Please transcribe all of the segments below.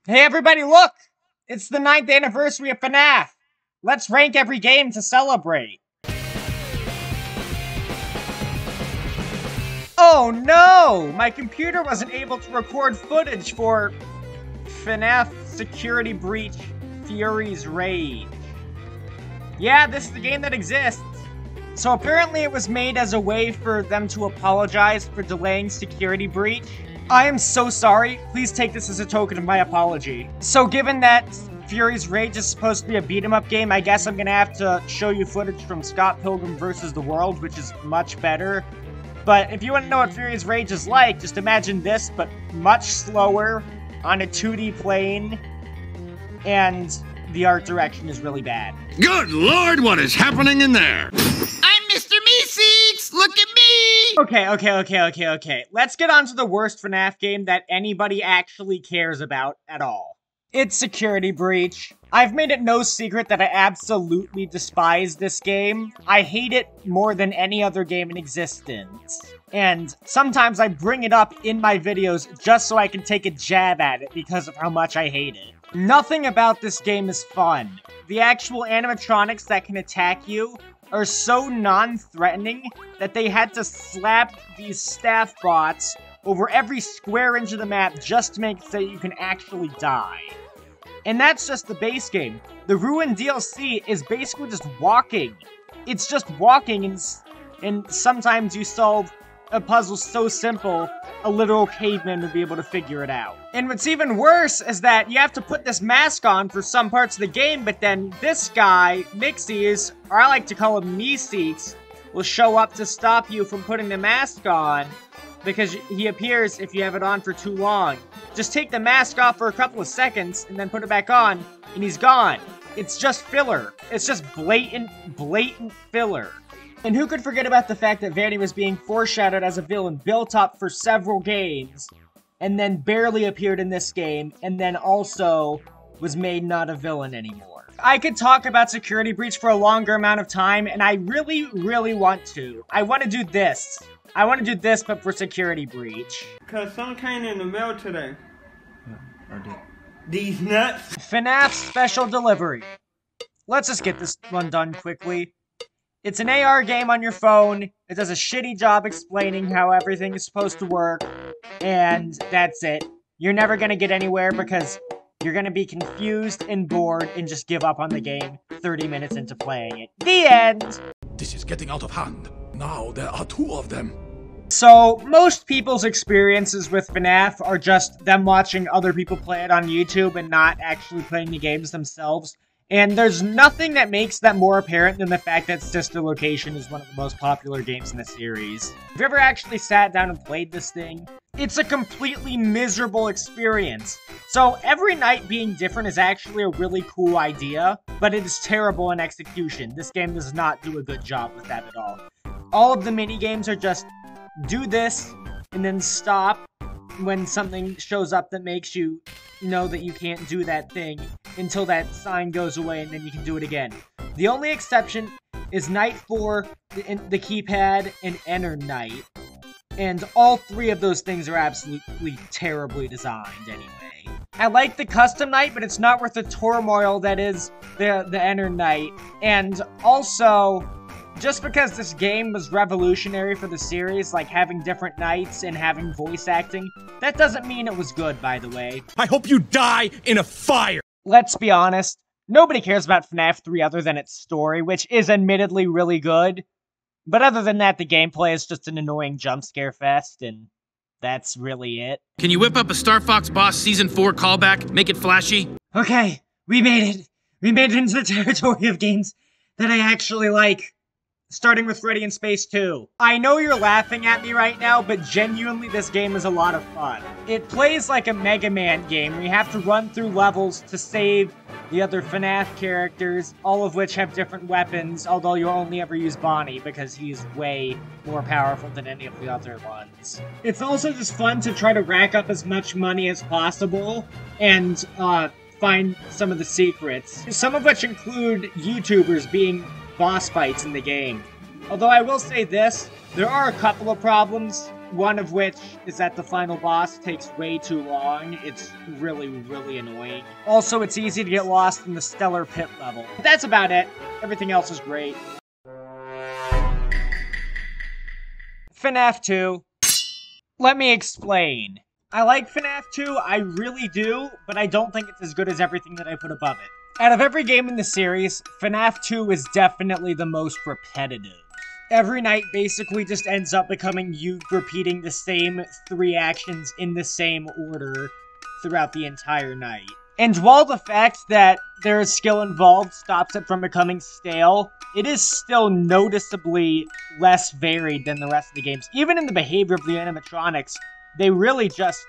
Hey everybody, look! It's the 9th anniversary of FNaF! Let's rank every game to celebrate! Oh no! My computer wasn't able to record footage for FNaF Security Breach Fury's Rage. Yeah, this is the game that exists. So apparently it was made as a way for them to apologize for delaying Security Breach. I am so sorry. Please take this as a token of my apology. So given that Fury's Rage is supposed to be a beat-em-up game, I guess I'm gonna have to show you footage from Scott Pilgrim vs. the World, which is much better. But if you want to know what Fury's Rage is like, just imagine this, but much slower, on a 2D plane, and the art direction is really bad. Good Lord, what is happening in there? I'm Mr. Meeseeks! Look at me! Okay. Let's get on to the worst FNaF game that anybody actually cares about at all. It's Security Breach. I've made it no secret that I absolutely despise this game. I hate it more than any other game in existence. And sometimes I bring it up in my videos just so I can take a jab at it because of how much I hate it. Nothing about this game is fun. The actual animatronics that can attack you are so non-threatening that they had to slap these staff bots over every square inch of the map just to make it so you can actually die. And that's just the base game. The Ruin DLC is basically just walking. It's just walking, and sometimes you solve a puzzle so simple, a literal caveman would be able to figure it out. And what's even worse is that you have to put this mask on for some parts of the game, but then this guy, Mixies, or I like to call him Meeseeks, will show up to stop you from putting the mask on, because he appears if you have it on for too long. Just take the mask off for a couple of seconds, and then put it back on, and he's gone. It's just filler. It's just blatant filler. And who could forget about the fact that Vanny was being foreshadowed as a villain, built up for several games, and then barely appeared in this game, and then also was made not a villain anymore. I could talk about Security Breach for a longer amount of time, and I really want to. I want to do this. I want to do this, but for Security Breach. Cause some came in the mail today. Yeah, I did. These nuts. FNaF Special Delivery. Let's just get this one done quickly. It's an AR game on your phone. It does a shitty job explaining how everything is supposed to work. And that's it. You're never gonna get anywhere because you're gonna be confused and bored and just give up on the game 30 minutes into playing it. The end! This is getting out of hand. Now there are two of them. So, most people's experiences with FNaF are just them watching other people play it on YouTube and not actually playing the games themselves. And there's nothing that makes that more apparent than the fact that Sister Location is one of the most popular games in the series. Have you ever actually sat down and played this thing? It's a completely miserable experience. So every night being different is actually a really cool idea, but it is terrible in execution. This game does not do a good job with that at all. All of the mini-games are just do this, and then stop when something shows up that makes you know that you can't do that thing until that sign goes away and then you can do it again. The only exception is Night 4, the keypad, and Enter Night. And all three of those things are absolutely terribly designed anyway. I like the custom night, but it's not worth the turmoil that is the Enter Night. And also, just because this game was revolutionary for the series, like having different nights and having voice acting, that doesn't mean it was good, by the way. I hope you die in a fire! Let's be honest, nobody cares about FNaF 3 other than its story, which is admittedly really good. But other than that, the gameplay is just an annoying jump scare fest, and that's really it. Can you whip up a Star Fox Boss Season 4 callback? Make it flashy? Okay, we made it. We made it into the territory of games that I actually like. Starting with Freddy in Space 2. I know you're laughing at me right now, but genuinely this game is a lot of fun. It plays like a Mega Man game where you have to run through levels to save the other FNaF characters, all of which have different weapons, although you'll only ever use Bonnie because he's way more powerful than any of the other ones. It's also just fun to try to rack up as much money as possible and find some of the secrets, some of which include YouTubers being boss fights in the game. Although I will say this, there are a couple of problems. One of which is that the final boss takes way too long. It's really, really annoying. Also, it's easy to get lost in the Stellar Pit level. But that's about it. Everything else is great. FNaF 2. Let me explain. I like FNaF 2, I really do, but I don't think it's as good as everything that I put above it. Out of every game in the series, FNaF 2 is definitely the most repetitive. Every night basically just ends up becoming you repeating the same 3 actions in the same order throughout the entire night. And while the fact that there is skill involved stops it from becoming stale, it is still noticeably less varied than the rest of the games. Even in the behavior of the animatronics, they really just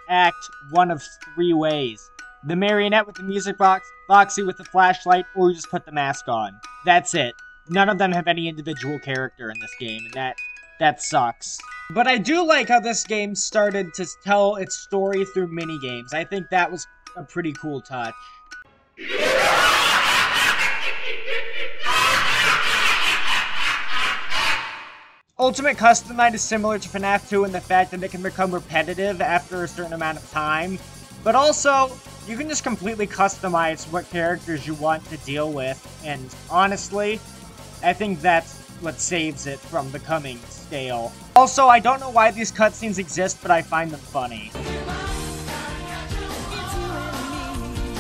act one of 3 ways. The marionette with the music box, Foxy with the flashlight, or you just put the mask on. That's it. None of them have any individual character in this game, and that sucks. But I do like how this game started to tell its story through minigames. I think that was a pretty cool touch. Ultimate Custom Night is similar to FNaF 2 in the fact that it can become repetitive after a certain amount of time, but also, you can just completely customize what characters you want to deal with, and honestly, I think that's what saves it from becoming stale. Also, I don't know why these cutscenes exist, but I find them funny.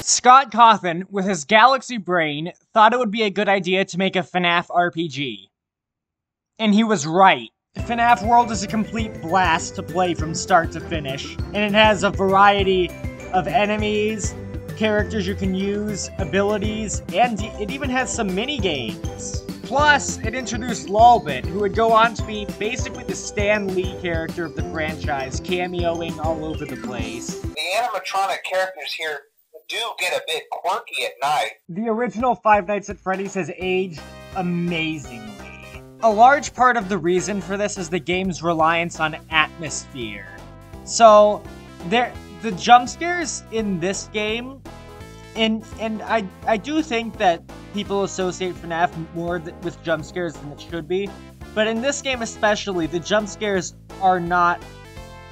Scott Cawthon, with his galaxy brain, thought it would be a good idea to make a FNaF RPG. And he was right. FNaF World is a complete blast to play from start to finish, and it has a variety of enemies, characters you can use, abilities, and it even has some mini-games. Plus, it introduced Lolbit, who would go on to be basically the Stan Lee character of the franchise, cameoing all over the place. The animatronic characters here do get a bit quirky at night. The original Five Nights at Freddy's has aged amazingly. A large part of the reason for this is the game's reliance on atmosphere. So, the jump scares in this game, and I do think that people associate FNaF more with jump scares than it should be, but in this game especially, the jump scares are not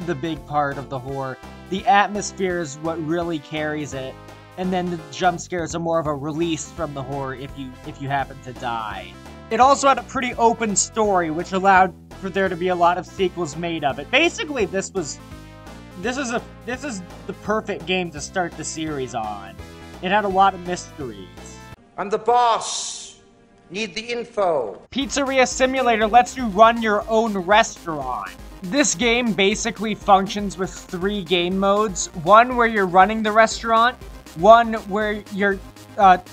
the big part of the horror. The atmosphere is what really carries it, and then the jump scares are more of a release from the horror if you happen to die. It also had a pretty open story, which allowed for there to be a lot of sequels made of it. Basically, this is the perfect game to start the series on. It had a lot of mysteries. I'm the boss. Need the info. Pizzeria Simulator lets you run your own restaurant. This game basically functions with 3 game modes. One where you're running the restaurant, one where you're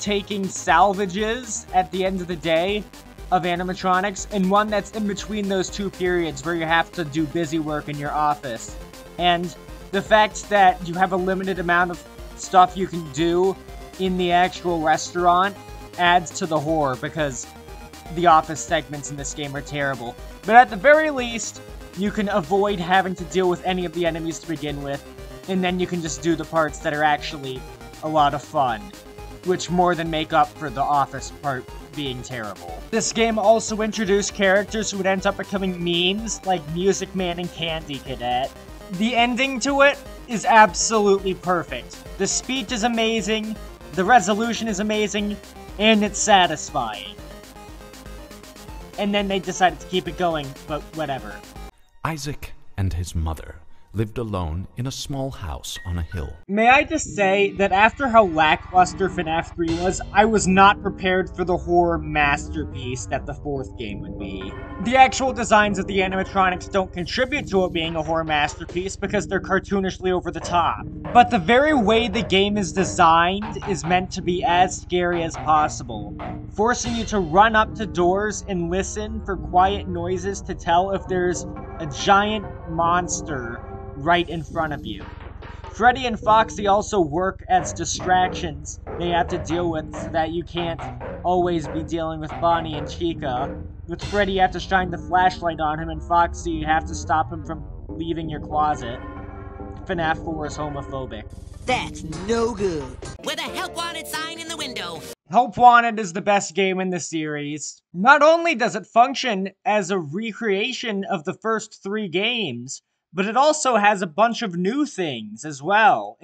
taking salvages at the end of the day of animatronics, and one that's in between those 2 periods where you have to do busy work in your office. And the fact that you have a limited amount of stuff you can do in the actual restaurant adds to the horror, because the office segments in this game are terrible. But at the very least, you can avoid having to deal with any of the enemies to begin with, and then you can just do the parts that are actually a lot of fun, which more than make up for the office part being terrible. This game also introduced characters who would end up becoming memes, like Music Man and Candy Cadet. The ending to it is absolutely perfect. The speech is amazing, the resolution is amazing, and it's satisfying. And then they decided to keep it going, but whatever. Isaac and his mother lived alone in a small house on a hill. May I just say that after how lackluster FNaF 3 was, I was not prepared for the horror masterpiece that the 4th game would be. The actual designs of the animatronics don't contribute to it being a horror masterpiece because they're cartoonishly over the top. But the very way the game is designed is meant to be as scary as possible, forcing you to run up to doors and listen for quiet noises to tell if there's a giant monster right in front of you. Freddy and Foxy also work as distractions they have to deal with so that you can't always be dealing with Bonnie and Chica. With Freddy, you have to shine the flashlight on him, and Foxy, you have to stop him from leaving your closet. FNaF 4 is homophobic. That's no good. With a help wanted sign in the window. Help Wanted is the best game in the series. Not only does it function as a recreation of the first 3 games, but it also has a bunch of new things as well,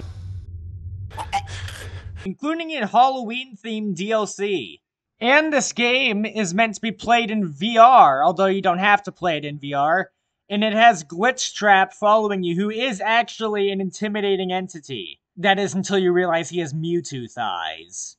including a Halloween-themed DLC. And this game is meant to be played in VR, although you don't have to play it in VR, and it has Glitchtrap following you, who is actually an intimidating entity. That is until you realize he has Mewtwo thighs.